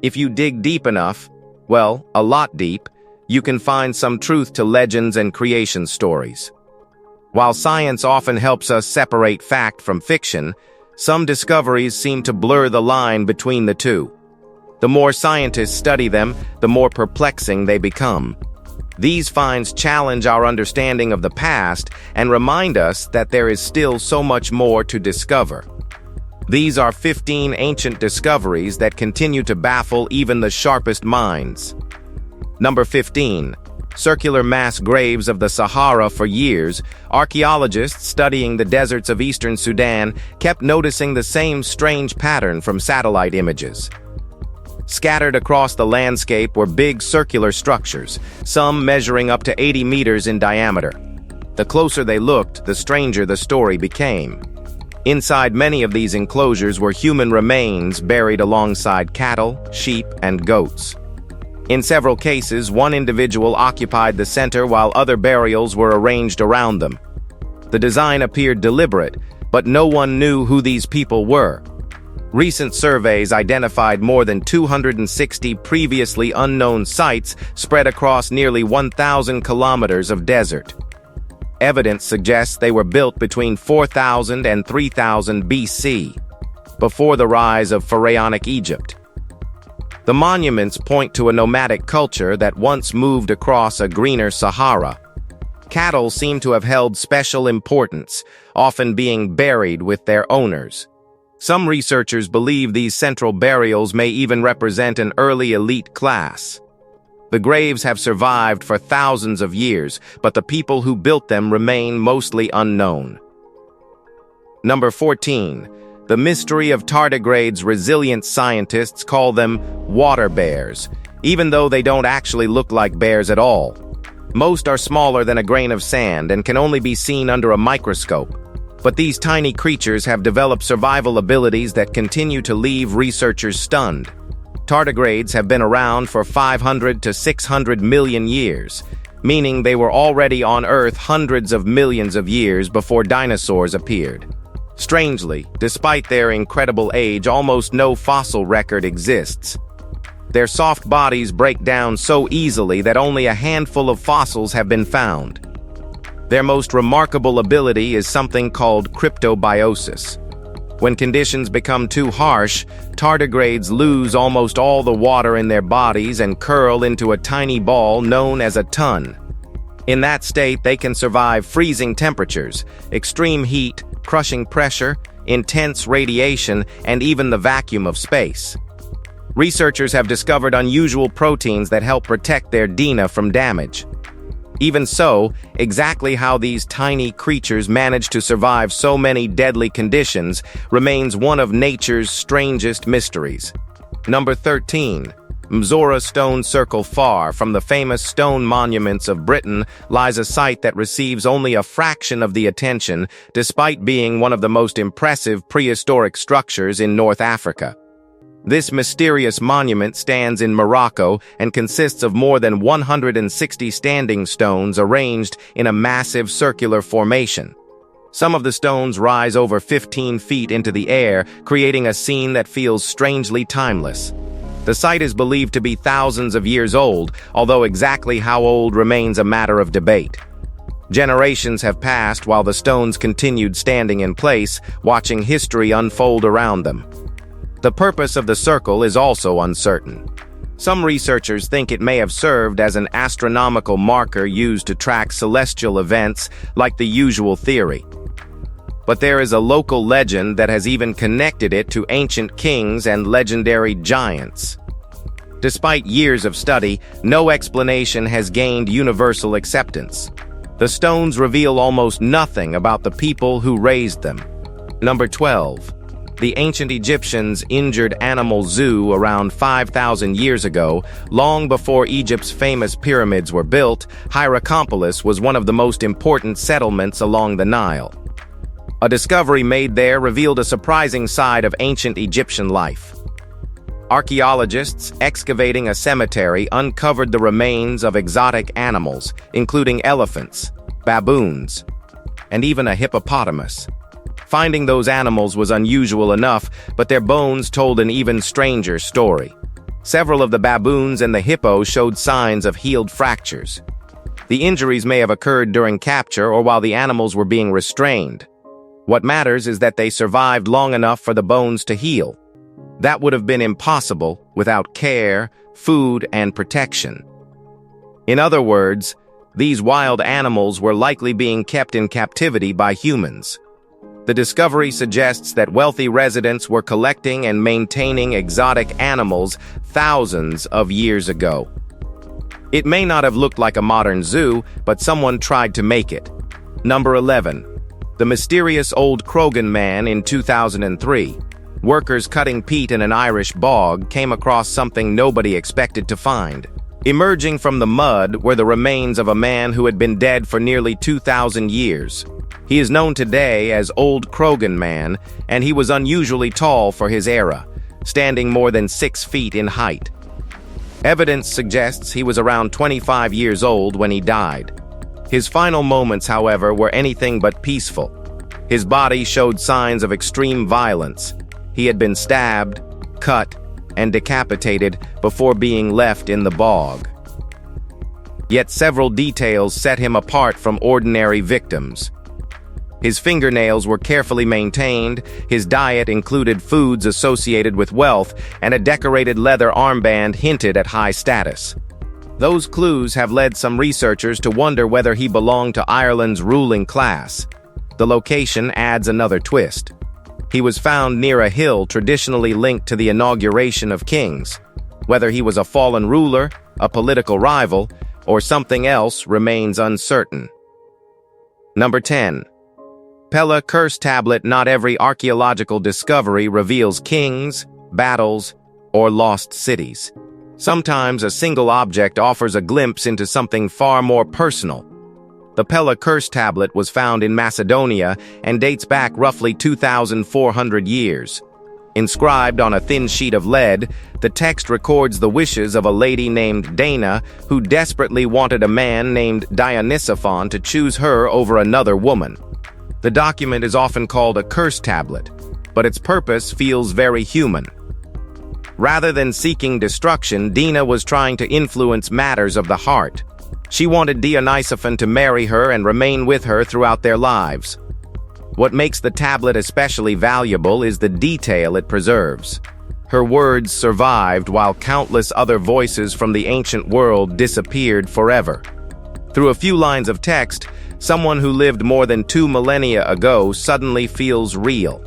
If you dig deep enough, well, a lot deep, you can find some truth to legends and creation stories. While science often helps us separate fact from fiction, some discoveries seem to blur the line between the two. The more scientists study them, the more perplexing they become. These finds challenge our understanding of the past and remind us that there is still so much more to discover. These are 15 ancient discoveries that continue to baffle even the sharpest minds. Number 15. Circular mass graves of the Sahara. For years, archaeologists studying the deserts of eastern Sudan kept noticing the same strange pattern from satellite images. Scattered across the landscape were big circular structures, some measuring up to 80 meters in diameter. The closer they looked, the stranger the story became. Inside many of these enclosures were human remains buried alongside cattle, sheep, and goats. In several cases, one individual occupied the center while other burials were arranged around them. The design appeared deliberate, but no one knew who these people were. Recent surveys identified more than 260 previously unknown sites spread across nearly 1,000 kilometers of desert. Evidence suggests they were built between 4000 and 3000 BC, before the rise of pharaonic Egypt. The monuments point to a nomadic culture that once moved across a greener Sahara. Cattle seem to have held special importance, often being buried with their owners. Some researchers believe these central burials may even represent an early elite class. The graves have survived for thousands of years, but the people who built them remain mostly unknown. Number 14. The mystery of tardigrades. Resilient scientists call them water bears, even though they don't actually look like bears at all. Most are smaller than a grain of sand and can only be seen under a microscope. But these tiny creatures have developed survival abilities that continue to leave researchers stunned. Tardigrades have been around for 500 to 600 million years, meaning they were already on Earth hundreds of millions of years before dinosaurs appeared. Strangely, despite their incredible age, almost no fossil record exists. Their soft bodies break down so easily that only a handful of fossils have been found. Their most remarkable ability is something called cryptobiosis. When conditions become too harsh, tardigrades lose almost all the water in their bodies and curl into a tiny ball known as a ton. In that state, they can survive freezing temperatures, extreme heat, crushing pressure, intense radiation, and even the vacuum of space. Researchers have discovered unusual proteins that help protect their DNA from damage. Even so, exactly how these tiny creatures manage to survive so many deadly conditions remains one of nature's strangest mysteries. Number 13. Mazzora Stone Circle. Far from the famous stone monuments of Britain lies a site that receives only a fraction of the attention, despite being one of the most impressive prehistoric structures in North Africa. This mysterious monument stands in Morocco and consists of more than 160 standing stones arranged in a massive circular formation. Some of the stones rise over 15 feet into the air, creating a scene that feels strangely timeless. The site is believed to be thousands of years old, although exactly how old remains a matter of debate. Generations have passed while the stones continued standing in place, watching history unfold around them. The purpose of the circle is also uncertain. Some researchers think it may have served as an astronomical marker used to track celestial events, like the usual theory. But there is a local legend that has even connected it to ancient kings and legendary giants. Despite years of study, no explanation has gained universal acceptance. The stones reveal almost nothing about the people who raised them. Number 12. The ancient Egyptians' injured animal zoo. Around 5,000 years ago, long before Egypt's famous pyramids were built, Hierakonpolis was one of the most important settlements along the Nile. A discovery made there revealed a surprising side of ancient Egyptian life. Archaeologists excavating a cemetery uncovered the remains of exotic animals, including elephants, baboons, and even a hippopotamus. Finding those animals was unusual enough, but their bones told an even stranger story. Several of the baboons and the hippo showed signs of healed fractures. The injuries may have occurred during capture or while the animals were being restrained. What matters is that they survived long enough for the bones to heal. That would have been impossible without care, food, and protection. In other words, these wild animals were likely being kept in captivity by humans. The discovery suggests that wealthy residents were collecting and maintaining exotic animals thousands of years ago. It may not have looked like a modern zoo, but someone tried to make it. Number 11. The mysterious old Krogan man in 2003. Workers cutting peat in an Irish bog came across something nobody expected to find. Emerging from the mud were the remains of a man who had been dead for nearly 2,000 years. He is known today as Old Krogan Man, and he was unusually tall for his era, standing more than 6 feet in height. Evidence suggests he was around 25 years old when he died. His final moments, however, were anything but peaceful. His body showed signs of extreme violence. He had been stabbed, cut, and decapitated before being left in the bog. Yet several details set him apart from ordinary victims. His fingernails were carefully maintained, his diet included foods associated with wealth, and a decorated leather armband hinted at high status. Those clues have led some researchers to wonder whether he belonged to Ireland's ruling class. The location adds another twist. He was found near a hill traditionally linked to the inauguration of kings. Whether he was a fallen ruler, a political rival, or something else remains uncertain. Number 10. Pella Curse Tablet. Not every archaeological discovery reveals kings, battles, or lost cities. Sometimes a single object offers a glimpse into something far more personal. The Pella Curse Tablet was found in Macedonia and dates back roughly 2,400 years. Inscribed on a thin sheet of lead, the text records the wishes of a lady named Dana who desperately wanted a man named Dionysophon to choose her over another woman. The document is often called a curse tablet, but its purpose feels very human. Rather than seeking destruction, Dina was trying to influence matters of the heart. She wanted Dionysophon to marry her and remain with her throughout their lives. What makes the tablet especially valuable is the detail it preserves. Her words survived while countless other voices from the ancient world disappeared forever. Through a few lines of text, someone who lived more than 2 millennia ago suddenly feels real.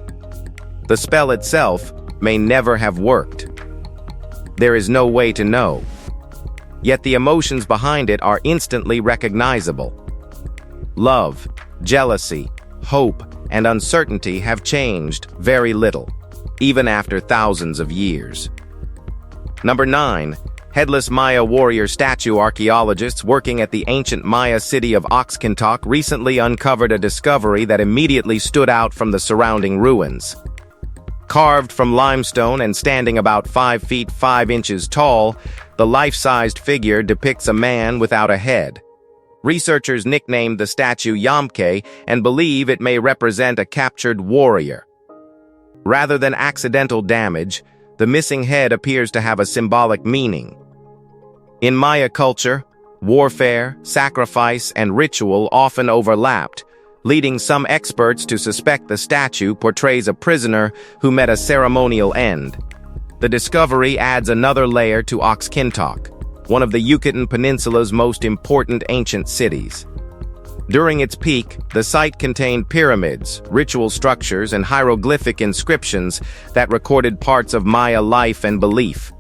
The spell itself may never have worked. There is no way to know. Yet the emotions behind it are instantly recognizable. Love, jealousy, hope, and uncertainty have changed very little, even after thousands of years. Number 9. Headless Maya warrior statue. Archaeologists working at the ancient Maya city of Oxkintok recently uncovered a discovery that immediately stood out from the surrounding ruins. Carved from limestone and standing about 5 feet 5 inches tall, the life-sized figure depicts a man without a head. Researchers nicknamed the statue Yamke and believe it may represent a captured warrior. Rather than accidental damage, the missing head appears to have a symbolic meaning. In Maya culture, warfare, sacrifice, and ritual often overlapped, leading some experts to suspect the statue portrays a prisoner who met a ceremonial end. The discovery adds another layer to Oxkintok, one of the Yucatan Peninsula's most important ancient cities. During its peak, the site contained pyramids, ritual structures, and hieroglyphic inscriptions that recorded parts of Maya life and belief.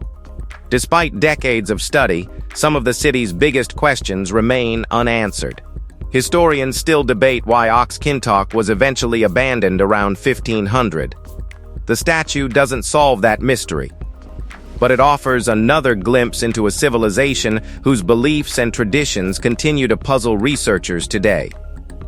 Despite decades of study, some of the city's biggest questions remain unanswered. Historians still debate why Oxkintok was eventually abandoned around 1500. The statue doesn't solve that mystery, but it offers another glimpse into a civilization whose beliefs and traditions continue to puzzle researchers today.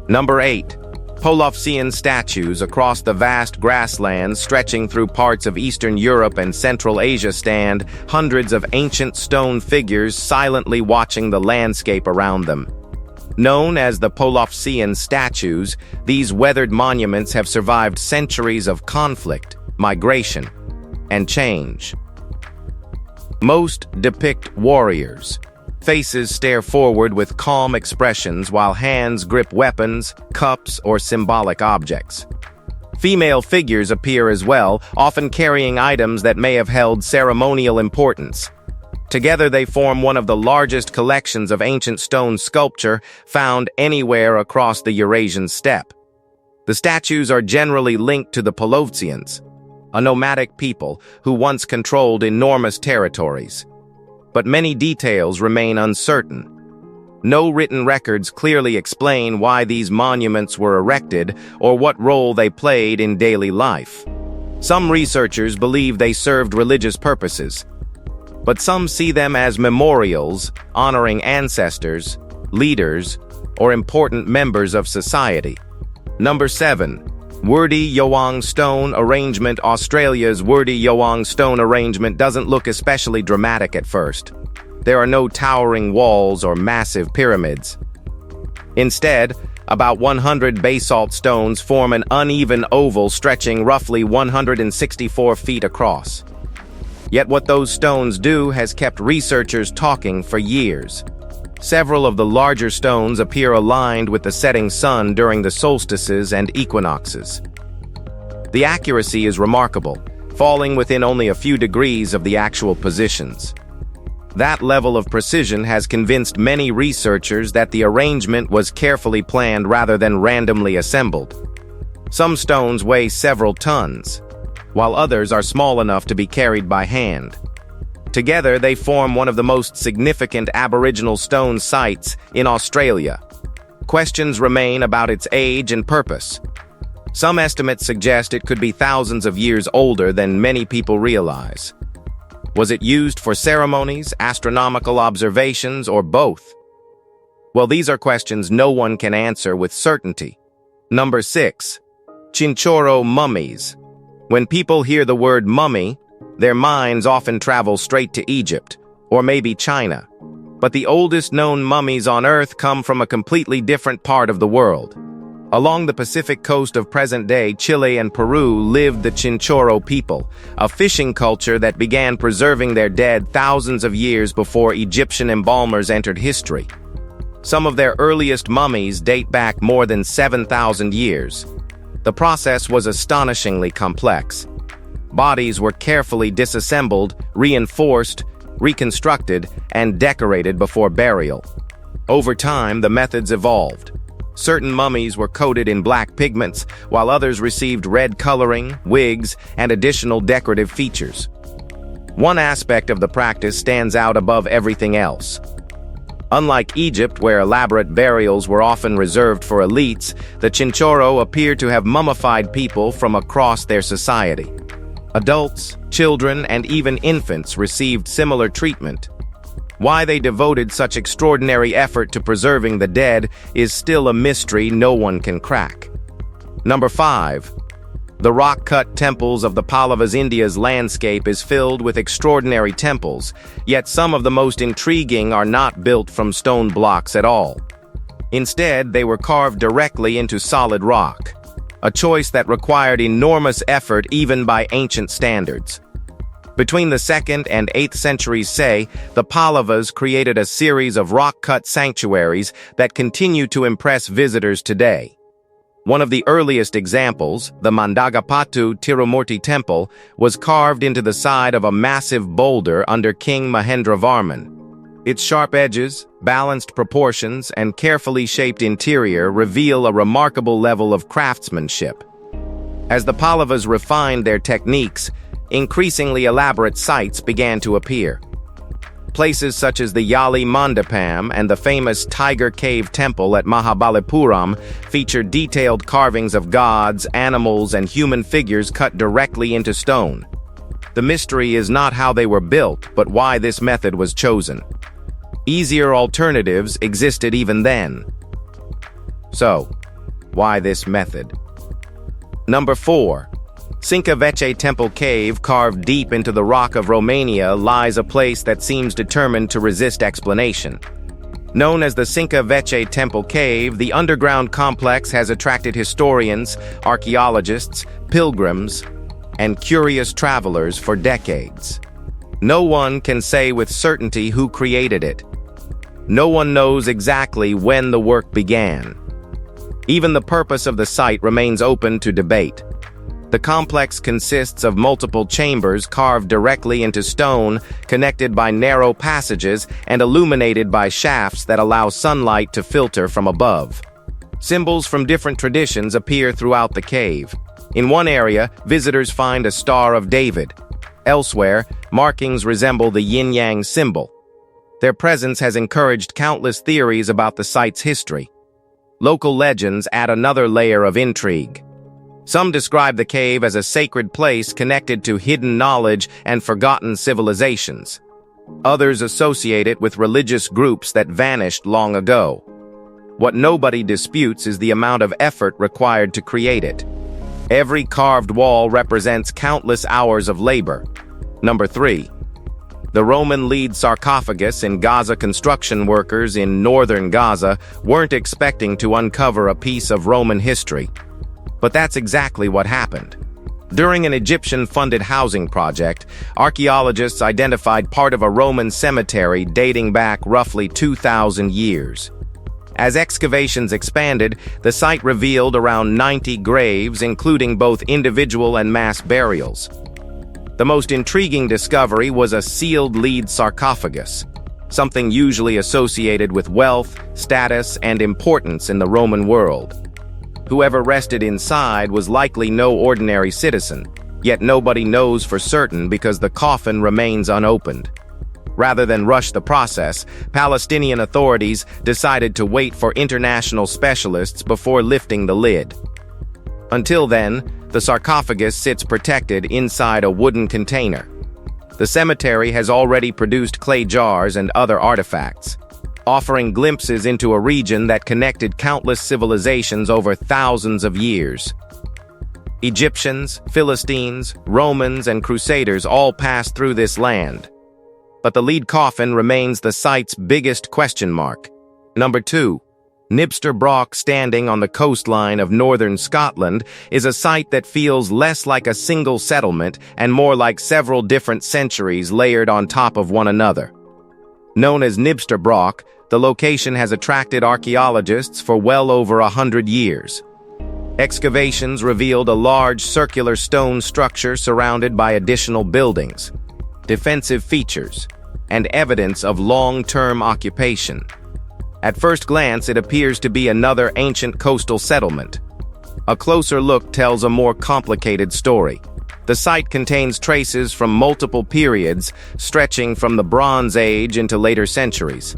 Number 8. Polofsian statues. Across the vast grasslands stretching through parts of Eastern Europe and Central Asia stand hundreds of ancient stone figures silently watching the landscape around them. Known as the Polofsian statues, these weathered monuments have survived centuries of conflict, migration, and change. Most depict warriors. Faces stare forward with calm expressions while hands grip weapons, cups, or symbolic objects. Female figures appear as well, often carrying items that may have held ceremonial importance. Together they form one of the largest collections of ancient stone sculpture found anywhere across the Eurasian steppe. The statues are generally linked to the Polofsians, a nomadic people who once controlled enormous territories. But many details remain uncertain. No written records clearly explain why these monuments were erected or what role they played in daily life. Some researchers believe they served religious purposes, but some see them as memorials honoring ancestors, leaders, or important members of society. Number 7. Wordy Yoong stone arrangement. Australia's Wordy Yoong stone arrangement doesn't look especially dramatic at first. There are no towering walls or massive pyramids. Instead, about 100 basalt stones form an uneven oval stretching roughly 164 feet across. Yet what those stones do has kept researchers talking for years. Several of the larger stones appear aligned with the setting sun during the solstices and equinoxes. The accuracy is remarkable, falling within only a few degrees of the actual positions. That level of precision has convinced many researchers that the arrangement was carefully planned rather than randomly assembled. Some stones weigh several tons, while others are small enough to be carried by hand. Together, they form one of the most significant Aboriginal stone sites in Australia. Questions remain about its age and purpose. Some estimates suggest it could be thousands of years older than many people realize. Was it used for ceremonies, astronomical observations, or both? Well, these are questions no one can answer with certainty. Number 6. Chinurro mummies. When people hear the word mummy, their minds often travel straight to Egypt, or maybe China. But the oldest known mummies on Earth come from a completely different part of the world. Along the Pacific coast of present-day Chile and Peru lived the Chinurro people, a fishing culture that began preserving their dead thousands of years before Egyptian embalmers entered history. Some of their earliest mummies date back more than 7,000 years. The process was astonishingly complex. Bodies were carefully disassembled, reinforced, reconstructed, and decorated before burial. Over time, the methods evolved. Certain mummies were coated in black pigments, while others received red coloring, wigs, and additional decorative features. One aspect of the practice stands out above everything else. Unlike Egypt, where elaborate burials were often reserved for elites, the Chinurro appear to have mummified people from across their society. Adults, children, and even infants received similar treatment. Why they devoted such extraordinary effort to preserving the dead is still a mystery no one can crack. Number 5. The rock-cut temples of the Palivas. India's landscape is filled with extraordinary temples, yet some of the most intriguing are not built from stone blocks at all. Instead, they were carved directly into solid rock, a choice that required enormous effort even by ancient standards. Between the 2nd and 8th centuries, the Palivas created a series of rock-cut sanctuaries that continue to impress visitors today. One of the earliest examples, the Mandagapattu Tirumurti Temple, was carved into the side of a massive boulder under King Mahendravarman. Its sharp edges, balanced proportions, and carefully shaped interior reveal a remarkable level of craftsmanship. As the Palivas refined their techniques, increasingly elaborate sites began to appear. Places such as the Yali Mandapam and the famous Tiger Cave Temple at Mahabalipuram feature detailed carvings of gods, animals, and human figures cut directly into stone. The mystery is not how they were built, but why this method was chosen. Easier alternatives existed even then. So, why this method? Number 4. Sinavete Temple Cave, carved deep into the rock of Romania, lies a place that seems determined to resist explanation. Known as the Sinavete Temple Cave, the underground complex has attracted historians, archaeologists, pilgrims, and curious travelers for decades. No one can say with certainty who created it. No one knows exactly when the work began. Even the purpose of the site remains open to debate. The complex consists of multiple chambers carved directly into stone, connected by narrow passages and illuminated by shafts that allow sunlight to filter from above. Symbols from different traditions appear throughout the cave. In one area, visitors find a Star of David. Elsewhere, markings resemble the yin-yang symbol. Their presence has encouraged countless theories about the site's history. Local legends add another layer of intrigue. Some describe the cave as a sacred place connected to hidden knowledge and forgotten civilizations. Others associate it with religious groups that vanished long ago. What nobody disputes is the amount of effort required to create it. Every carved wall represents countless hours of labor. Number 3. The Roman-led sarcophagus in Gaza. Construction workers in northern Gaza weren't expecting to uncover a piece of Roman history. But that's exactly what happened. During an Egyptian-funded housing project, archaeologists identified part of a Roman cemetery dating back roughly 2,000 years. As excavations expanded, the site revealed around 90 graves, including both individual and mass burials. The most intriguing discovery was a sealed lead sarcophagus, something usually associated with wealth, status, and importance in the Roman world. Whoever rested inside was likely no ordinary citizen, yet nobody knows for certain because the coffin remains unopened. Rather than rush the process, Palestinian authorities decided to wait for international specialists before lifting the lid. Until then, the sarcophagus sits protected inside a wooden container. The cemetery has already produced clay jars and other artifacts, offering glimpses into a region that connected countless civilizations over thousands of years. Egyptians, Philistines, Romans, and Crusaders all passed through this land. But the lead coffin remains the site's biggest question mark. Number 2. Nibster Brock, standing on the coastline of northern Scotland, is a site that feels less like a single settlement and more like several different centuries layered on top of one another. Known as Nibster Brock, the location has attracted archaeologists for well over 100 years. Excavations revealed a large circular stone structure surrounded by additional buildings, defensive features, and evidence of long-term occupation. At first glance, it appears to be another ancient coastal settlement. A closer look tells a more complicated story. The site contains traces from multiple periods, stretching from the Bronze Age into later centuries.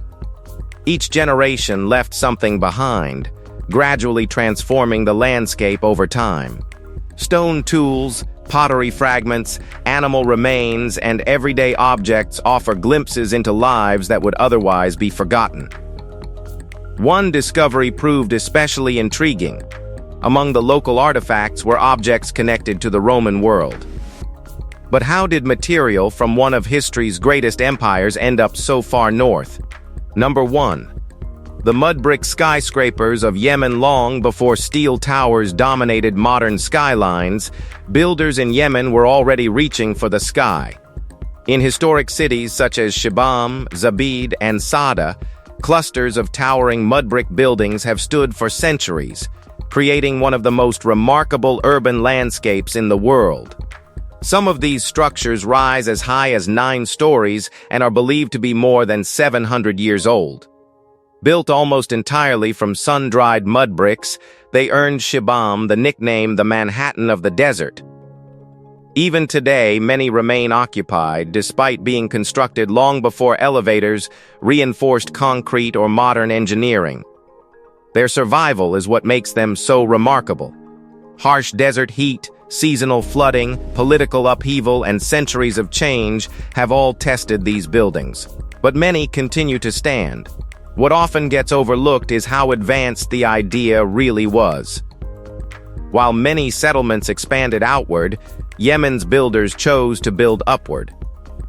Each generation left something behind, gradually transforming the landscape over time. Stone tools, pottery fragments, animal remains, and everyday objects offer glimpses into lives that would otherwise be forgotten. One discovery proved especially intriguing. Among the local artifacts were objects connected to the Roman world. But how did material from one of history's greatest empires end up so far north? Number 1. The mudbrick skyscrapers of Yemen. Long before steel towers dominated modern skylines, builders in Yemen were already reaching for the sky. In historic cities such as Shibam, Zabid, and Sada, clusters of towering mudbrick buildings have stood for centuries, creating one of the most remarkable urban landscapes in the world. Some of these structures rise as high as 9 stories and are believed to be more than 700 years old. Built almost entirely from sun-dried mud bricks, they earned Shibam the nickname the Manhattan of the desert. Even today, many remain occupied, despite being constructed long before elevators, reinforced concrete, or modern engineering. Their survival is what makes them so remarkable. Harsh desert heat, seasonal flooding, political upheaval, and centuries of change have all tested these buildings. But many continue to stand. What often gets overlooked is how advanced the idea really was. While many settlements expanded outward, Yemen's builders chose to build upward,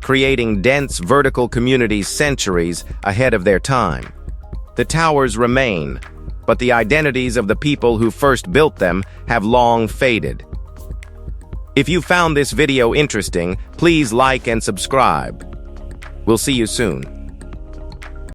creating dense vertical communities centuries ahead of their time. The towers remain, but the identities of the people who first built them have long faded. If you found this video interesting, please like and subscribe. We'll see you soon.